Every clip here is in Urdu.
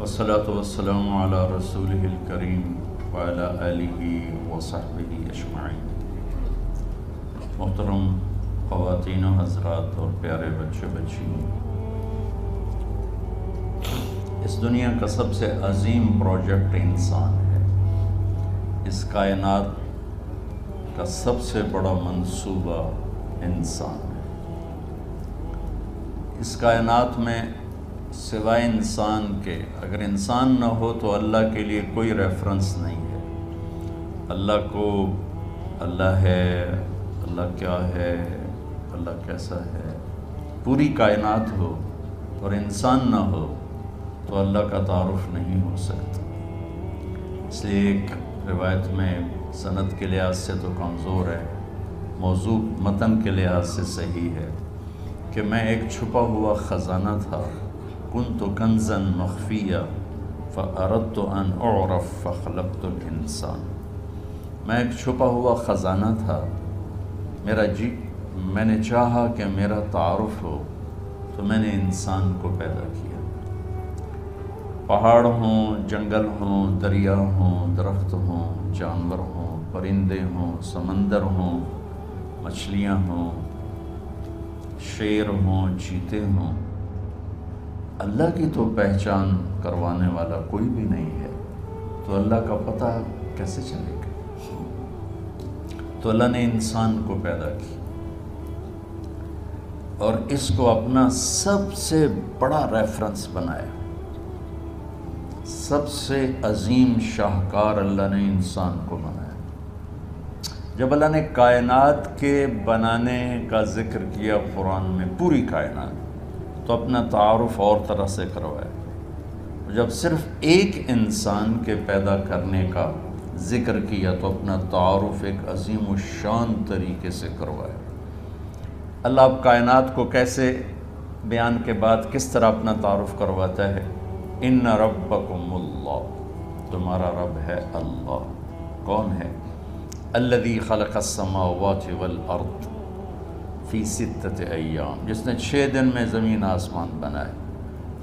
والصلاة والسلام علی رسولہ الکریم وعلی آلہ وصحبہ اجمعین۔ محترم خواتین و حضرات اور پیارے بچے بچیوں، اس دنیا کا سب سے عظیم پروجیکٹ انسان ہے۔ اس کائنات کا سب سے بڑا منصوبہ انسان ہے۔ اس کائنات میں سوائے انسان کے، اگر انسان نہ ہو تو اللہ کے لیے کوئی ریفرنس نہیں ہے۔ اللہ کو اللہ ہے، اللہ کیا ہے، اللہ کیسا ہے، پوری کائنات ہو اور انسان نہ ہو تو اللہ کا تعارف نہیں ہو سکتا۔ اس لیے ایک روایت میں سند کے لحاظ سے تو کمزور ہے، موضوع متن کے لحاظ سے صحیح ہے کہ میں ایک چھپا ہوا خزانہ تھا، کنت کنزا مخفیا فاردت ان اعرف فخلقت الانسان۔ میں ایک چھپا ہوا خزانہ تھا، میں نے چاہا کہ میرا تعارف ہو تو میں نے انسان کو پیدا کیا۔ پہاڑ ہوں، جنگل ہوں، دریا ہوں، درخت ہوں، جانور ہوں، پرندے ہوں، سمندر ہوں، مچھلیاں ہوں، شیر ہوں، چیتے ہوں، اللہ کی تو پہچان کروانے والا کوئی بھی نہیں ہے، تو اللہ کا پتہ کیسے چلے گا؟ تو اللہ نے انسان کو پیدا کی اور اس کو اپنا سب سے بڑا ریفرنس بنایا۔ سب سے عظیم شاہکار اللہ نے انسان کو بنایا۔ جب اللہ نے کائنات کے بنانے کا ذکر کیا قرآن میں، پوری کائنات، تو اپنا تعارف اور طرح سے کروایا۔ جب صرف ایک انسان کے پیدا کرنے کا ذکر کیا تو اپنا تعارف ایک عظیم و شان طریقے سے کروایا۔ اللہ اب کائنات کو کیسے بیان کے بعد کس طرح اپنا تعارف کرواتا ہے؟ ان ربکم اللہ، تمہارا رب ہے اللہ۔ کون ہے؟ الذی خلق السماوات والارض فی ستۃ ایام، جس نے 6 دن میں زمین آسمان بنائے۔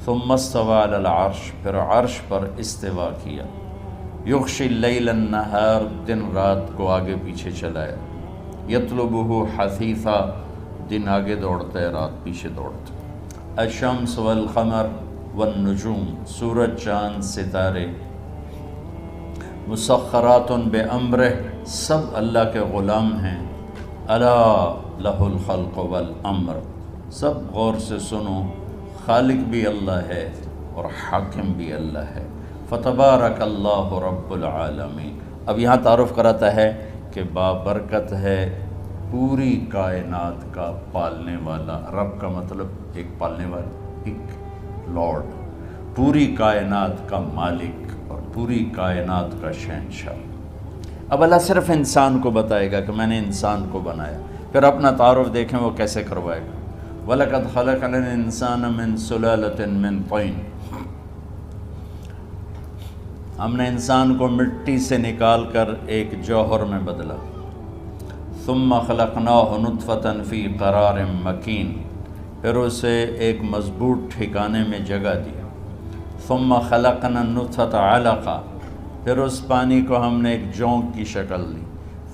ثم استوى علی العرش، پھر عرش پر استوا کیا۔ یغشی اللیل النہار، دن رات کو آگے پیچھے چلایا۔ یطلبہ حثیثا، دن آگے دوڑتا ہے، رات پیچھے دوڑتا ہے۔ الشمس والقمر والنجوم، سورج، چاند، ستارے، مسخرات بامرہ، سب اللہ کے غلام ہیں۔ الا لہ الخلق والامر، سب غور سے سنو، خالق بھی اللہ ہے اور حاکم بھی اللہ ہے۔ فتبارک اللہ رب العالمین۔ اب یہاں تعارف کراتا ہے کہ بابرکت ہے، پوری کائنات کا پالنے والا۔ رب کا مطلب ایک پالنے والا، ایک لارڈ، پوری کائنات کا مالک اور پوری کائنات کا شہنشاہ۔ اب اللہ صرف انسان کو بتائے گا کہ میں نے انسان کو بنایا، پھر اپنا تعارف دیکھیں وہ کیسے کروائے گا۔ وَلَقَدْ خَلَقْنَا الْإِنسَانَ مِنْ سُلَالَةٍ مِنْ طِينٍ، ہم نے انسان کو مٹی سے نکال کر ایک جوہر میں بدلا۔ ثُمَّ خَلَقْنَاهُ نُطْفَةً فِي قَرَارٍ مَكِينٍ، پھر اسے ایک مضبوط ٹھکانے میں جگہ دی۔ ثُمَّ خَلَقْنَا النُّطْفَةَ عَلَقَةً، پھر اس پانی کو ہم نے ایک جونک کی شکل دی۔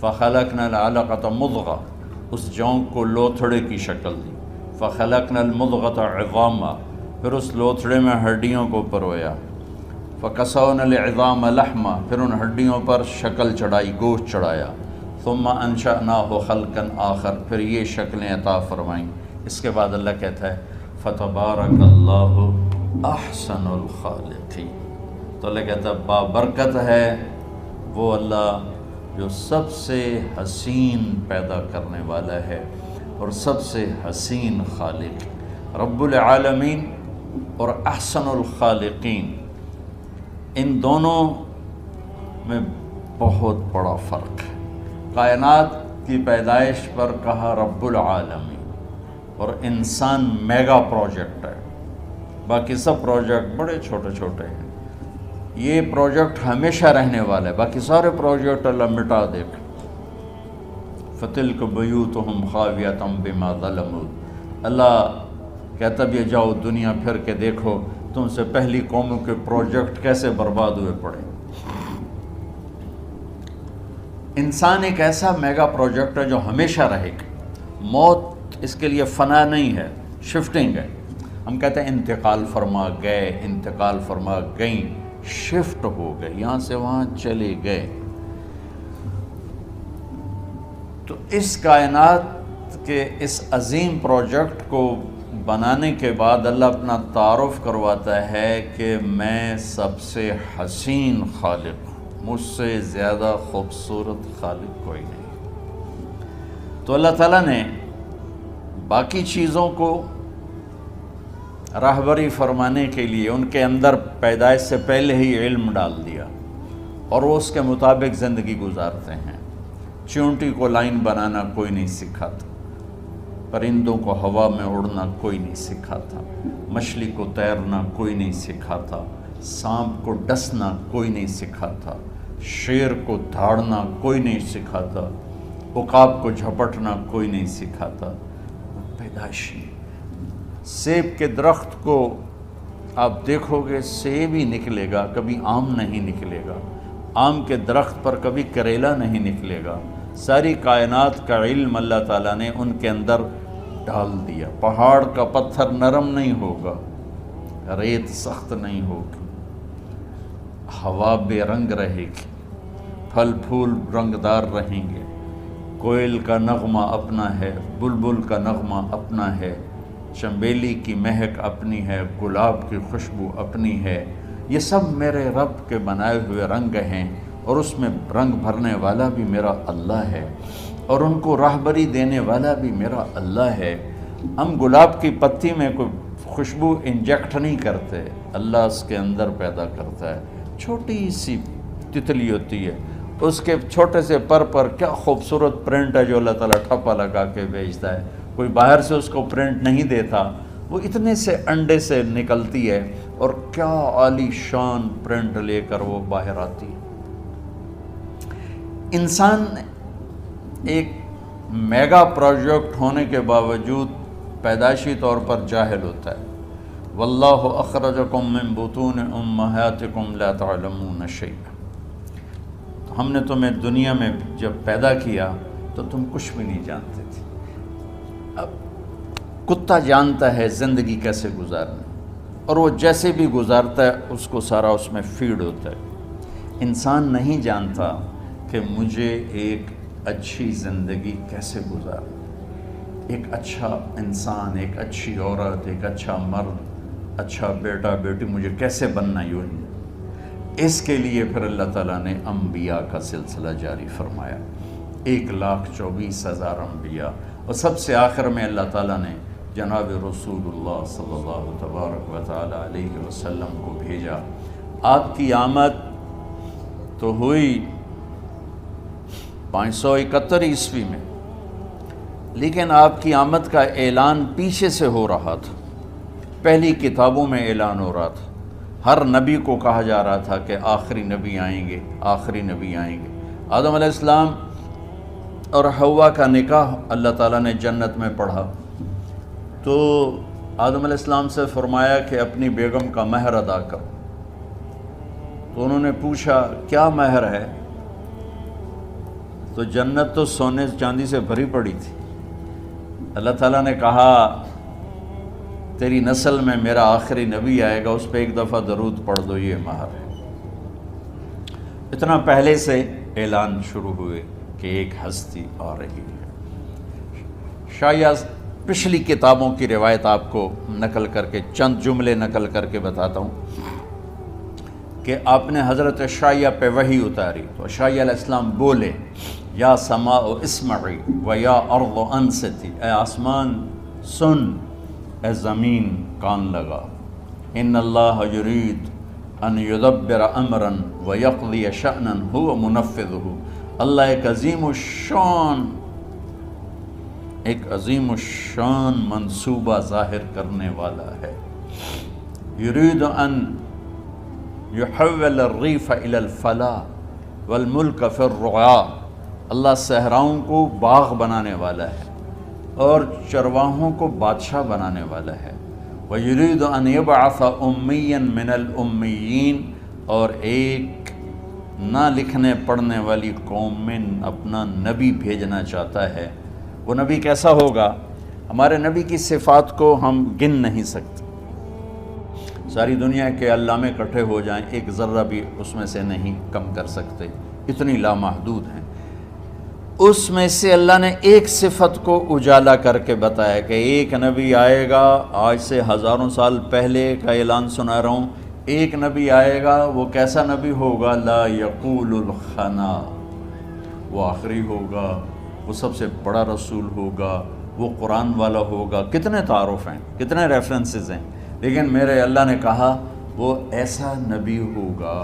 فَخَلَقْنَا الْعَلَقَةَ مُضْغَةً، اس جونک کو لوتھڑے کی شکل دی۔ فَخَلَقْنَا الْمُضْغَةَ عِظَامًا، پھر اس لوتھڑے میں ہڈیوں کو پرویا۔ فَكَسَوْنَا الْعِظَامَ لَحْمًا، پھر ان ہڈیوں پر شکل چڑھائی، گوشت چڑھایا۔ ثُمَّ أَنشَأْنَاهُ خَلْقًا آخر، پھر یہ شکلیں عطا فرمائیں۔ اس کے بعد اللہ کہتا ہے فَتَبَارَكَ اللَّهُ أَحْسَنُ الْخَالِقِينَ۔ تو اللہ کہتا ہے بابرکت ہے وہ اللہ جو سب سے حسین پیدا کرنے والا ہے اور سب سے حسین خالق، رب العالمین اور احسن الخالقین، ان دونوں میں بہت بڑا فرق ہے۔ کائنات کی پیدائش پر کہا رب العالمین، اور انسان میگا پروجیکٹ ہے، باقی سب پروجیکٹ بڑے چھوٹے چھوٹے ہیں۔ یہ پروجیکٹ ہمیشہ رہنے والا ہے، باقی سارے پروجیکٹ اللہ مٹا دے گا۔ فَتِلْكَ بُيُوتُهُمْ خَاوِيَةً بِمَا ظَلَمُوا، اللہ کہتا بھی جاؤ دنیا پھر کے دیکھو تم سے پہلی قوموں کے پروجیکٹ کیسے برباد ہوئے پڑے۔ انسان ایک ایسا میگا پروجیکٹ ہے جو ہمیشہ رہے گا، موت اس کے لیے فنا نہیں ہے، شفٹنگ ہے۔ ہم کہتے ہیں انتقال فرما گئے، انتقال فرما گئیں، شفٹ ہو گئے، یہاں سے وہاں چلے گئے۔ تو اس کائنات کے اس عظیم پروجیکٹ کو بنانے کے بعد اللہ اپنا تعارف کرواتا ہے کہ میں سب سے حسین خالق ہوں، مجھ سے زیادہ خوبصورت خالق کوئی نہیں۔ تو اللہ تعالیٰ نے باقی چیزوں کو راہبری فرمانے کے لیے ان کے اندر پیدائش سے پہلے ہی علم ڈال دیا، اور وہ اس کے مطابق زندگی گزارتے ہیں۔ چونٹی کو لائن بنانا کوئی نہیں سکھاتا، پرندوں کو ہوا میں اڑنا کوئی نہیں سکھاتا، مچھلی کو تیرنا کوئی نہیں سکھاتا، سانپ کو ڈسنا کوئی نہیں سکھاتا، شیر کو دھاڑنا کوئی نہیں سکھاتا، عقاب کو جھپٹنا کوئی نہیں سکھاتا۔ پیدائشی سیب کے درخت کو آپ دیکھو گے سیب ہی نکلے گا، کبھی آم نہیں نکلے گا، آم کے درخت پر کبھی کریلا نہیں نکلے گا۔ ساری کائنات کا علم اللہ تعالیٰ نے ان کے اندر ڈال دیا۔ پہاڑ کا پتھر نرم نہیں ہوگا، ریت سخت نہیں ہوگی، ہوا بے رنگ رہے گی، پھل پھول رنگدار رہیں گے، کوئل کا نغمہ اپنا ہے، بلبل کا نغمہ اپنا ہے، چنبیلی کی مہک اپنی ہے، گلاب کی خوشبو اپنی ہے۔ یہ سب میرے رب کے بنائے ہوئے رنگ ہیں، اور اس میں رنگ بھرنے والا بھی میرا اللہ ہے، اور ان کو راہبری دینے والا بھی میرا اللہ ہے۔ ہم گلاب کی پتی میں کوئی خوشبو انجیکٹ نہیں کرتے، اللہ اس کے اندر پیدا کرتا ہے۔ چھوٹی سی تتلی ہوتی ہے، اس کے چھوٹے سے پر کیا خوبصورت پرنٹ ہے جو اللہ تعالیٰ ٹھپا لگا کے بھیجتا ہے۔ کوئی باہر سے اس کو پرنٹ نہیں دیتا، وہ اتنے سے انڈے سے نکلتی ہے، اور کیا عالی شان پرنٹ لے کر وہ باہر آتی ہے۔ انسان ایک میگا پروجیکٹ ہونے کے باوجود پیدائشی طور پر جاہل ہوتا ہے۔ واللہ اخرجکم من بطون امہاتکم لا تعلمون شیئا۔ ہم نے تمہیں دنیا میں جب پیدا کیا تو تم کچھ بھی نہیں جانتے تھے۔ اب کتا جانتا ہے زندگی کیسے گزارنا، اور وہ جیسے بھی گزارتا ہے اس کو سارا اس میں فیڈ ہوتا ہے۔ انسان نہیں جانتا کہ مجھے ایک اچھی زندگی کیسے گزارنا، ایک اچھا انسان، ایک اچھی عورت، ایک اچھا مرد، اچھا بیٹا بیٹی مجھے کیسے بننا۔ یوں اس کے لیے پھر اللہ تعالیٰ نے انبیاء کا سلسلہ جاری فرمایا، 1,24,000 انبیاء، اور سب سے آخر میں اللہ تعالیٰ نے جناب رسول اللہ صلی اللہ تبارک و تعالیٰ علیہ وسلم کو بھیجا۔ آپ کی آمد تو ہوئی 571 عیسوی میں، لیکن آپ کی آمد کا اعلان پیچھے سے ہو رہا تھا، پہلی کتابوں میں اعلان ہو رہا تھا۔ ہر نبی کو کہا جا رہا تھا کہ آخری نبی آئیں گے، آخری نبی آئیں گے۔ آدم علیہ السلام اور حوا کا نکاح اللہ تعالیٰ نے جنت میں پڑھا، تو آدم علیہ السلام سے فرمایا کہ اپنی بیگم کا مہر ادا کرو۔ تو انہوں نے پوچھا کیا مہر ہے؟ تو جنت تو سونے چاندی سے بھری پڑی تھی۔ اللہ تعالیٰ نے کہا تیری نسل میں میرا آخری نبی آئے گا، اس پہ ایک دفعہ درود پڑھ دو، یہ مہر ہے۔ اتنا پہلے سے اعلان شروع ہوئے کہ ایک ہستی آ رہی ہے۔ شاید پچھلی کتابوں کی روایت آپ کو نقل کر کے چند جملے نقل کر کے بتاتا ہوں کہ آپ نے حضرت عشائیہ پہ وحی اتاری تو عشائیہ علیہ السلام بولے یا سماء اسمعی و یا ارض انصتی، اے آسمان سن، اے زمین کان لگا، ان اللہ یرید ان یدبر امرا و یقضی شأنا هو منفذہ، اللہ ایک عظیم الشان منصوبہ ظاہر کرنے والا ہے۔ یرید ان یحول الریف الی الفلاح والملک فی الرعاء، اللہ صحراؤں کو باغ بنانے والا ہے اور چرواہوں کو بادشاہ بنانے والا ہے۔ وَيُرِيدُ أَن يَبْعَثَ أُمِّيًّا مِّنَ الْأُمِّيِّينَ، اور ایک نہ لکھنے پڑھنے والی قوم میں اپنا نبی بھیجنا چاہتا ہے۔ وہ نبی کیسا ہوگا؟ ہمارے نبی کی صفات کو ہم گن نہیں سکتے، ساری دنیا کے علامے اکٹھے ہو جائیں ایک ذرہ بھی اس میں سے نہیں کم کر سکتے، اتنی لامحدود ہیں۔ اس میں سے اللہ نے ایک صفت کو اجالا کر کے بتایا کہ ایک نبی آئے گا، آج سے ہزاروں سال پہلے کا اعلان سنا رہا ہوں، ایک نبی آئے گا، وہ کیسا نبی ہوگا؟ لا یقول الخنا، وہ آخری ہوگا، وہ سب سے بڑا رسول ہوگا، وہ قرآن والا ہوگا۔ کتنے تعارف ہیں، کتنے ریفرنسز ہیں، لیکن میرے اللہ نے کہا وہ ایسا نبی ہوگا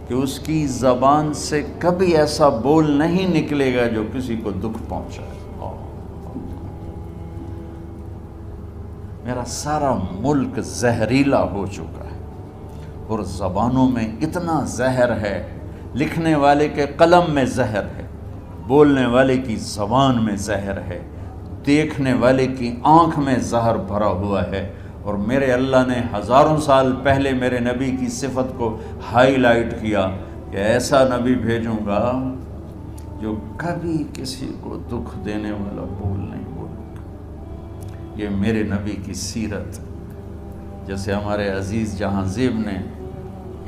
کہ اس کی زبان سے کبھی ایسا بول نہیں نکلے گا جو کسی کو دکھ پہنچائے۔ میرا سارا ملک زہریلا ہو چکا ہے اور زبانوں میں اتنا زہر ہے، لکھنے والے کے قلم میں زہر ہے، بولنے والے کی زبان میں زہر ہے، دیکھنے والے کی آنکھ میں زہر بھرا ہوا ہے۔ اور میرے اللہ نے ہزاروں سال پہلے میرے نبی کی صفت کو ہائی لائٹ کیا کہ ایسا نبی بھیجوں گا جو کبھی کسی کو دکھ دینے والا بول نہیں بولے گا۔ یہ میرے نبی کی سیرت، جیسے ہمارے عزیز جہاں زیب نے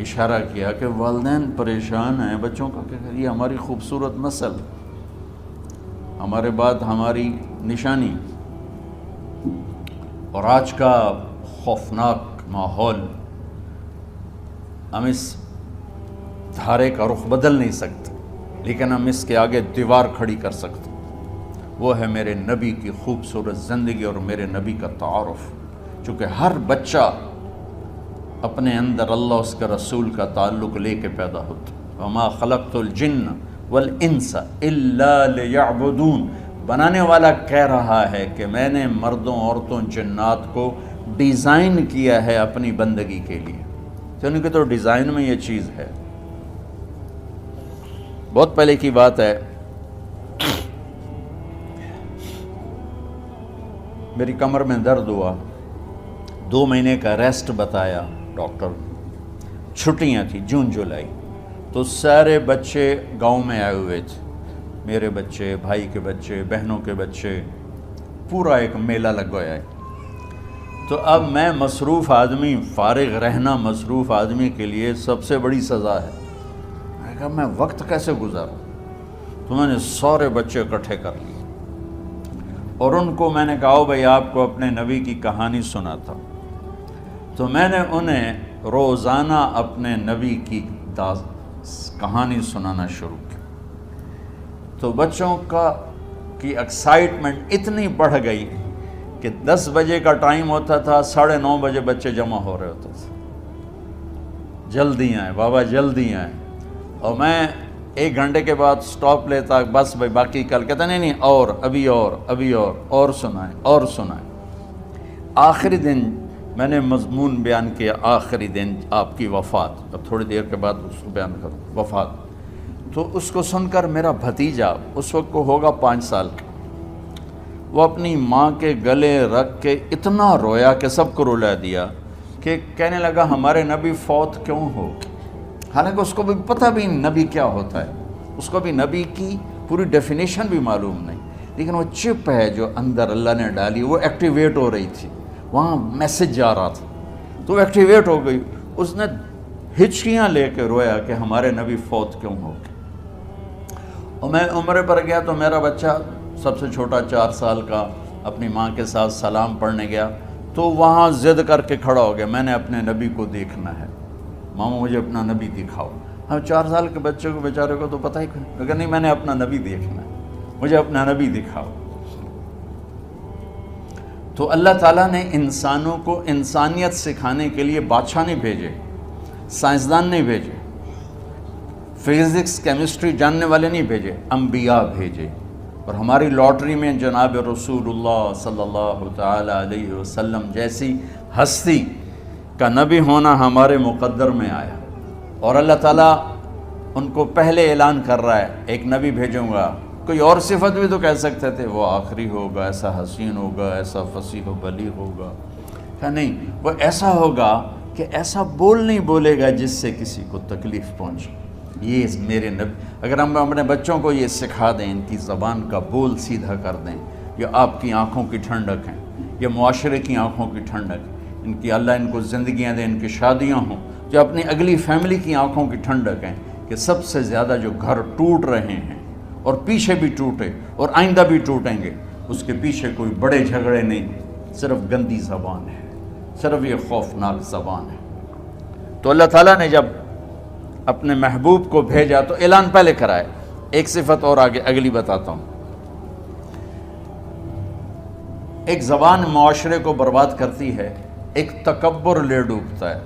اشارہ کیا کہ والدین پریشان ہیں بچوں کا، کہ یہ ہماری خوبصورت نسل، ہمارے بعد ہماری نشانی، اور آج کا خوفناک ماحول، ہم اس دھارے کا رخ بدل نہیں سکتے، لیکن ہم اس کے آگے دیوار کھڑی کر سکتے، وہ ہے میرے نبی کی خوبصورت زندگی اور میرے نبی کا تعارف۔ چونکہ ہر بچہ اپنے اندر اللہ اس کے رسول کا تعلق لے کے پیدا ہوتا۔ وما خلقت الجن والانس الا لیعبدون، بنانے والا کہہ رہا ہے کہ میں نے مردوں عورتوں جنات کو ڈیزائن کیا ہے اپنی بندگی کے لیے، تو ان کے تو ڈیزائن میں یہ چیز ہے۔ بہت پہلے کی بات ہے، میری کمر میں درد ہوا، 2 مہینے کا ریسٹ بتایا ڈاکٹر، چھٹیاں تھیں جون جولائی، تو سارے بچے گاؤں میں آئے ہوئے تھے، میرے بچے، بھائی کے بچے، بہنوں کے بچے، پورا ایک میلہ لگ گیا ہے۔ تو اب میں مصروف آدمی، فارغ رہنا مصروف آدمی کے لیے سب سے بڑی سزا ہے۔ میں کہا میں وقت کیسے گزاروں؟ تو میں نے سارے بچے اکٹھے کر لیے اور ان کو میں نے کہا بھائی آپ کو اپنے نبی کی کہانی سناتا ہوں۔ تو میں نے انہیں روزانہ اپنے نبی کی کہانی سنانا شروع کی، تو بچوں کی ایکسائٹمنٹ اتنی بڑھ گئی کہ 10 بجے کا ٹائم ہوتا تھا، 9:30 بجے بچے جمع ہو رہے ہوتے تھے، جلدی آئیں بابا جلدی آئیں، اور میں 1 گھنٹے کے بعد سٹاپ لیتا، بس بھائی باقی کل، کہتا نہیں اور ابھی اور سنائیں۔ آخری دن میں نے مضمون بیان کیا، آخری دن آپ کی وفات، اب تھوڑی دیر کے بعد اس کو بیان کروں، وفات۔ تو اس کو سن کر میرا بھتیجا، اس وقت کو ہوگا 5 سال کا، وہ اپنی ماں کے گلے رکھ کے اتنا رویا کہ سب کو رلا دیا، کہ کہنے لگا ہمارے نبی فوت کیوں ہو؟ حالانکہ اس کو بھی پتہ بھی نبی کیا ہوتا ہے، اس کو بھی نبی کی پوری ڈیفینیشن بھی معلوم نہیں، لیکن وہ چپ ہے جو اندر اللہ نے ڈالی، وہ ایکٹیویٹ ہو رہی تھی، وہاں میسج جا رہا تھا، تو ایکٹیویٹ ہو گئی، اس نے ہچکیاں لے کے رویا کہ ہمارے نبی فوت کیوں ہو گئے۔ اور میں عمرے پر گیا تو میرا بچہ سب سے چھوٹا 4 سال کا اپنی ماں کے ساتھ سلام پڑھنے گیا، تو وہاں ضد کر کے کھڑا ہو گیا، میں نے اپنے نبی کو دیکھنا ہے، ماما مجھے اپنا نبی دکھاؤ۔ ہم 4 سال کے بچے کو بیچارے کو تو پتہ ہی لیکن نہیں، میں نے اپنا نبی دیکھنا ہے، مجھے اپنا نبی دکھاؤ۔ تو اللہ تعالیٰ نے انسانوں کو انسانیت سکھانے کے لیے بادشاہ نہیں بھیجے، سائنسدان نہیں بھیجے، فزکس کیمسٹری جاننے والے نہیں بھیجے، انبیاء بھیجے۔ اور ہماری لاٹری میں جناب رسول اللہ صلی اللہ تعالی علیہ وسلم جیسی ہستی کا نبی ہونا ہمارے مقدر میں آیا، اور اللہ تعالیٰ ان کو پہلے اعلان کر رہا ہے ایک نبی بھیجوں گا۔ کوئی اور صفت بھی تو کہہ سکتے تھے، وہ آخری ہوگا، ایسا حسین ہوگا، ایسا فصیح و بلیغ ہوگا، کہا نہیں، وہ ایسا ہوگا کہ ایسا بول نہیں بولے گا جس سے کسی کو تکلیف پہنچے. یہ میرے نبی، اگر ہم اپنے بچوں کو یہ سکھا دیں، ان کی زبان کا بول سیدھا کر دیں، یہ آپ کی آنکھوں کی ٹھنڈک ہیں، یہ معاشرے کی آنکھوں کی ٹھنڈک ہے، ان کی اللہ ان کو زندگیاں دیں، ان کی شادیاں ہوں، جو اپنی اگلی فیملی کی آنکھوں کی ٹھنڈک ہیں، کہ سب سے زیادہ جو گھر ٹوٹ رہے ہیں اور پیچھے بھی ٹوٹے اور آئندہ بھی ٹوٹیں گے، اس کے پیچھے کوئی بڑے جھگڑے نہیں، صرف گندی زبان ہے، صرف یہ خوفناک زبان ہے. تو اللہ تعالیٰ نے جب اپنے محبوب کو بھیجا تو اعلان پہلے کرائے. ایک صفت اور آگے اگلی بتاتا ہوں. ایک زبان معاشرے کو برباد کرتی ہے، ایک تکبر لے ڈوبتا ہے.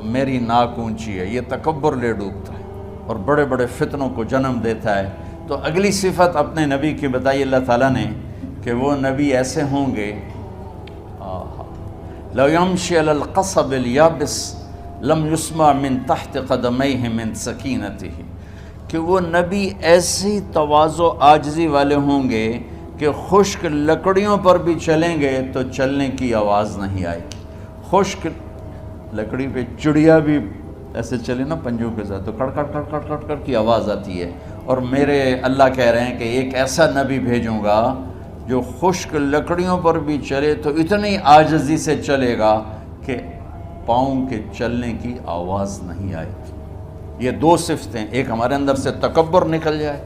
میری ناک اونچی ہے، یہ تکبر لے ڈوبتا ہے اور بڑے بڑے فتنوں کو جنم دیتا ہے. تو اگلی صفت اپنے نبی کی بتائی اللہ تعالیٰ نے کہ وہ نبی ایسے ہوں گے، لو یمشی علی القصب الیابس لم یسمع من تحت قدمیہ من سکینتہ، کہ وہ نبی ایسی تواضع عاجزی والے ہوں گے کہ خشک لکڑیوں پر بھی چلیں گے تو چلنے کی آواز نہیں آئے گی. خشک لکڑی پہ چڑیا بھی ایسے چلے نا پنجوں کے ساتھ تو کڑ کڑ کڑ کڑ کڑ کڑ کی آواز آتی ہے. اور میرے اللہ کہہ رہے ہیں کہ ایک ایسا نبی بھیجوں گا جو خشک لکڑیوں پر بھی چلے تو اتنی عاجزی سے چلے گا کہ پاؤں کے چلنے کی آواز نہیں آئے گی. یہ دو صفتیں، ایک ہمارے اندر سے تکبر نکل جائے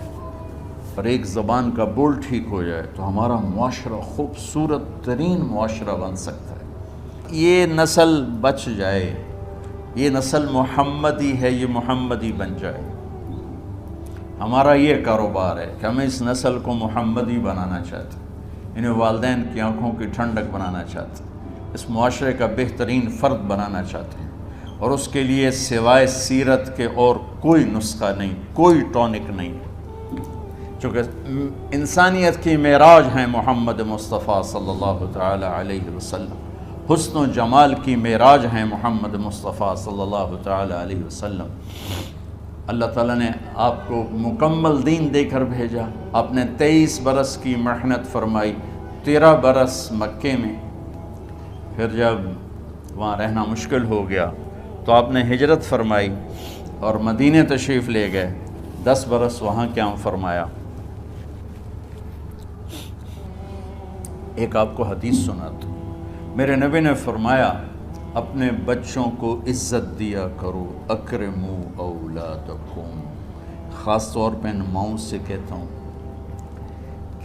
اور ایک زبان کا بول ٹھیک ہو جائے تو ہمارا معاشرہ خوبصورت ترین معاشرہ بن سکتا ہے. یہ نسل بچ جائے، یہ نسل محمدی ہے، یہ محمدی بن جائے. ہمارا یہ کاروبار ہے کہ ہم اس نسل کو محمدی بنانا چاہتے ہیں، انہیں والدین کی آنکھوں کی ٹھنڈک بنانا چاہتے ہیں، اس معاشرے کا بہترین فرد بنانا چاہتے ہیں. اور اس کے لیے سوائے سیرت کے اور کوئی نسخہ نہیں، کوئی ٹونک نہیں. چونکہ انسانیت کی معراج ہیں محمد مصطفیٰ صلی اللہ تعالی علیہ وسلم، حسن و جمال کی معراج ہیں محمد مصطفیٰ صلی اللہ تعالی علیہ وسلم. اللہ تعالیٰ نے آپ کو مکمل دین دے کر بھیجا. آپ نے 23 برس کی محنت فرمائی، 13 برس مکے میں. پھر جب وہاں رہنا مشکل ہو گیا تو آپ نے ہجرت فرمائی اور مدینے تشریف لے گئے. 10 برس وہاں قیام فرمایا. ایک آپ کو حدیث سناتا ہوں. میرے نبی نے فرمایا اپنے بچوں کو عزت دیا کرو، اکرموا اولادکم. خاص طور پہ ان ماؤں سے کہتا ہوں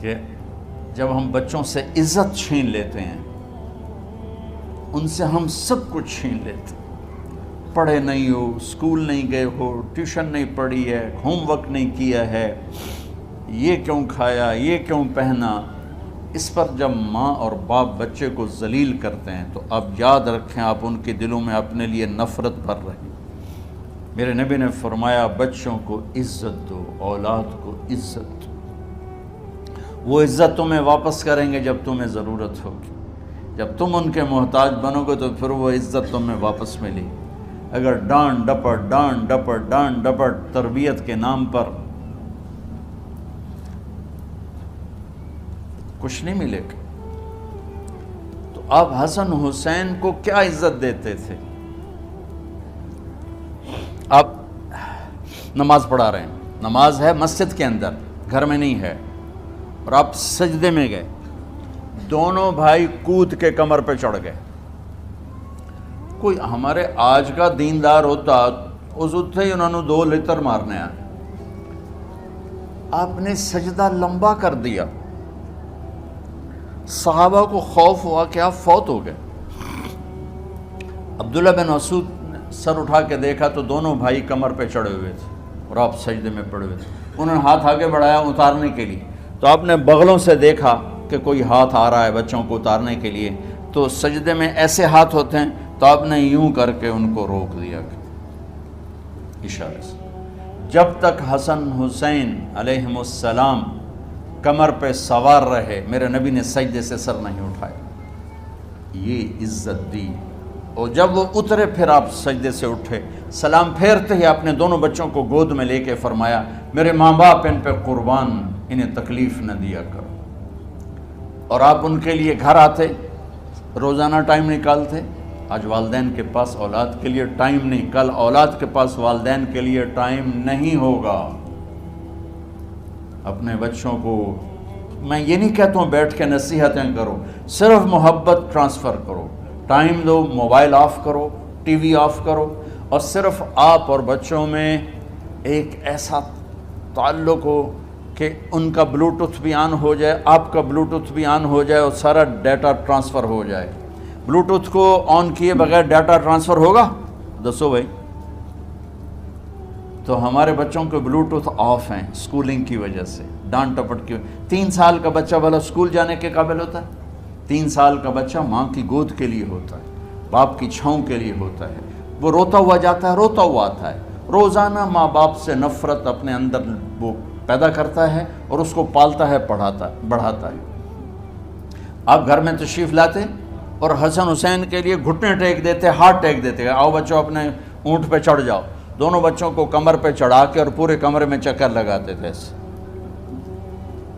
کہ جب ہم بچوں سے عزت چھین لیتے ہیں، ان سے ہم سب کچھ چھین لیتے ہیں. پڑھے نہیں ہو، اسکول نہیں گئے ہو، ٹیوشن نہیں پڑھی ہے، ہوم ورک نہیں کیا ہے، یہ کیوں کھایا، یہ کیوں پہنا. اس پر جب ماں اور باپ بچے کو ذلیل کرتے ہیں تو آپ یاد رکھیں آپ ان کے دلوں میں اپنے لیے نفرت بھر رہے ہیں. میرے نبی نے فرمایا بچوں کو عزت دو، اولاد کو عزت دو. وہ عزت تمہیں واپس کریں گے جب تمہیں ضرورت ہوگی. جب تم ان کے محتاج بنو گے تو پھر وہ عزت تمہیں واپس ملے گی. اگر ڈانٹ ڈپٹ تربیت کے نام پر کچھ نہیں ملے گا. تو آپ حسن حسین کو کیا عزت دیتے تھے؟ آپ نماز پڑھا رہے ہیں، نماز ہے مسجد کے اندر، گھر میں نہیں ہے، اور آپ سجدے میں گئے، دونوں بھائی کود کے کمر پہ چڑھ گئے. کوئی ہمارے آج کا دیندار ہوتا اس اٹھتے ہی انہوں نے 2 لتر مارنے آئے. آپ نے سجدہ لمبا کر دیا. صحابہ کو خوف ہوا کہ آپ فوت ہو گئے. عبداللہ بن مسعود نے سر اٹھا کے دیکھا تو دونوں بھائی کمر پہ چڑھے ہوئے تھے اور آپ سجدے میں پڑے ہوئے تھے. انہوں نے ہاتھ آگے بڑھایا اتارنے کے لیے تو آپ نے بغلوں سے دیکھا کہ کوئی ہاتھ آ رہا ہے بچوں کو اتارنے کے لیے. تو سجدے میں ایسے ہاتھ ہوتے ہیں تو آپ نے یوں کر کے ان کو روک دیا اشارے سے. جب تک حسن حسین علیہم السلام کمر پہ سوار رہے میرے نبی نے سجدے سے سر نہیں اٹھایا. یہ عزت دی. اور جب وہ اترے پھر آپ سجدے سے اٹھے، سلام پھیرتے ہی آپ نے دونوں بچوں کو گود میں لے کے فرمایا میرے ماں باپ ان پہ قربان، انہیں تکلیف نہ دیا کرو. اور آپ ان کے لیے گھر آتے، روزانہ ٹائم نکالتے. آج والدین کے پاس اولاد کے لیے ٹائم نہیں، کل اولاد کے پاس والدین کے لیے ٹائم نہیں ہوگا. اپنے بچوں کو میں یہ نہیں کہتا ہوں بیٹھ کے نصیحتیں کرو، صرف محبت ٹرانسفر کرو، ٹائم دو، موبائل آف کرو، ٹی وی آف کرو، اور صرف آپ اور بچوں میں ایک ایسا تعلق ہو کہ ان کا بلوٹوتھ بھی آن ہو جائے، آپ کا بلوٹوتھ بھی آن ہو جائے اور سارا ڈیٹا ٹرانسفر ہو جائے. بلوٹوتھ کو آن کیے بغیر ڈیٹا ٹرانسفر ہوگا؟ دسو بھائی. تو ہمارے بچوں کے بلوٹوتھ آف ہیں سکولنگ کی وجہ سے، ڈانٹ ٹپٹ کی. 3 سال کا بچہ بھلا سکول جانے کے قابل ہوتا ہے؟ 3 سال کا بچہ ماں کی گود کے لیے ہوتا ہے، باپ کی چھاؤں کے لیے ہوتا ہے. وہ روتا ہوا جاتا ہے، روتا ہوا آتا ہے. روزانہ ماں باپ سے نفرت اپنے اندر وہ پیدا کرتا ہے اور اس کو پالتا ہے، بڑھاتا ہے. آپ گھر میں تشریف لاتے اور حسن حسین کے لیے گھٹنے ٹیک دیتے، ہاتھ ٹیک دیتے، آؤ بچوں اپنے اونٹ پہ چڑھ جاؤ. دونوں بچوں کو کمر پہ چڑھا کے اور پورے کمرے میں چکر لگاتے تھے.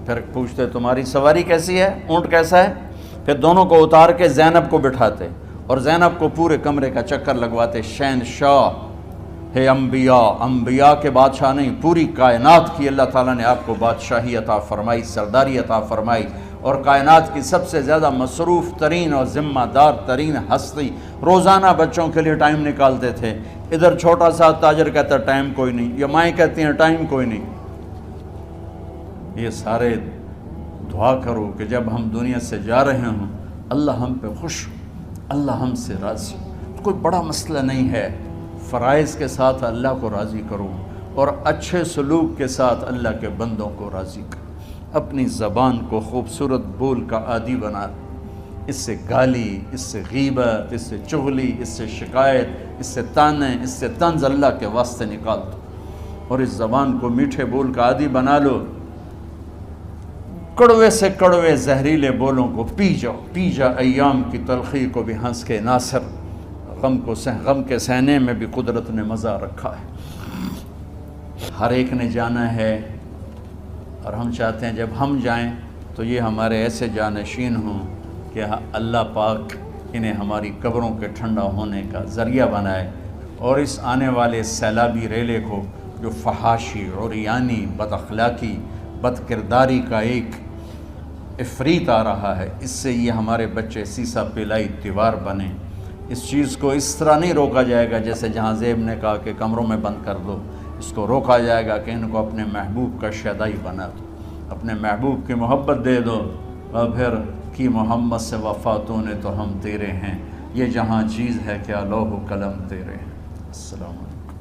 پھر پوچھتے تمہاری سواری کیسی ہے، اونٹ کیسا ہے؟ پھر دونوں کو اتار کے زینب کو بٹھاتے اور زینب کو پورے کمرے کا چکر لگواتے. شہنشاہ ہے انبیاء، انبیاء کے بادشاہ نہیں، پوری کائنات کی اللہ تعالیٰ نے آپ کو بادشاہی عطا فرمائی، سرداری عطا فرمائی، اور کائنات کی سب سے زیادہ مصروف ترین اور ذمہ دار ترین ہستی روزانہ بچوں کے لیے ٹائم نکالتے تھے. ادھر چھوٹا سا تاجر کہتا ہے ٹائم کوئی نہیں، یا مائیں کہتی ہیں ٹائم کوئی نہیں. یہ سارے دعا کرو کہ جب ہم دنیا سے جا رہے ہوں اللہ ہم پہ خوش، اللہ ہم سے راضی. کوئی بڑا مسئلہ نہیں ہے، فرائض کے ساتھ اللہ کو راضی کرو اور اچھے سلوک کے ساتھ اللہ کے بندوں کو راضی کرو. اپنی زبان کو خوبصورت بول کا عادی بنا، اس سے گالی، اس سے غیبت، اس سے چغلی، اس سے شکایت، اس سے تانے، اس سے طنز اللہ کے واسطے نکال دو اور اس زبان کو میٹھے بول کا عادی بنا لو. کڑوے سے کڑوے زہریلے بولوں کو پی جا ایام کی تلخی کو بھی ہنس کے ناصر. غم کے سہنے میں بھی قدرت نے مزہ رکھا ہے. ہر ایک نے جانا ہے اور ہم چاہتے ہیں جب ہم جائیں تو یہ ہمارے ایسے جانشین ہوں کہ اللہ پاک انہیں ہماری قبروں کے ٹھنڈا ہونے کا ذریعہ بنائے، اور اس آنے والے سیلابی ریلے کو جو فحاشی، عریانی، بد اخلاقی، بد کرداری کا ایک افریت آ رہا ہے، اس سے یہ ہمارے بچے سیسا پلائی دیوار بنیں. اس چیز کو اس طرح نہیں روکا جائے گا جیسے جہاں زیب نے کہا کہ کمروں میں بند کر دو. اس کو روکا جائے گا کہ ان کو اپنے محبوب کا شیدائی بنا دو، اپنے محبوب کی محبت دے دو، اور پھر کی محمد سے وفاتوں نے تو ہم تیرے ہیں، یہ جہاں چیز ہے کیا لوح و قلم تیرے ہیں. السلام علیکم.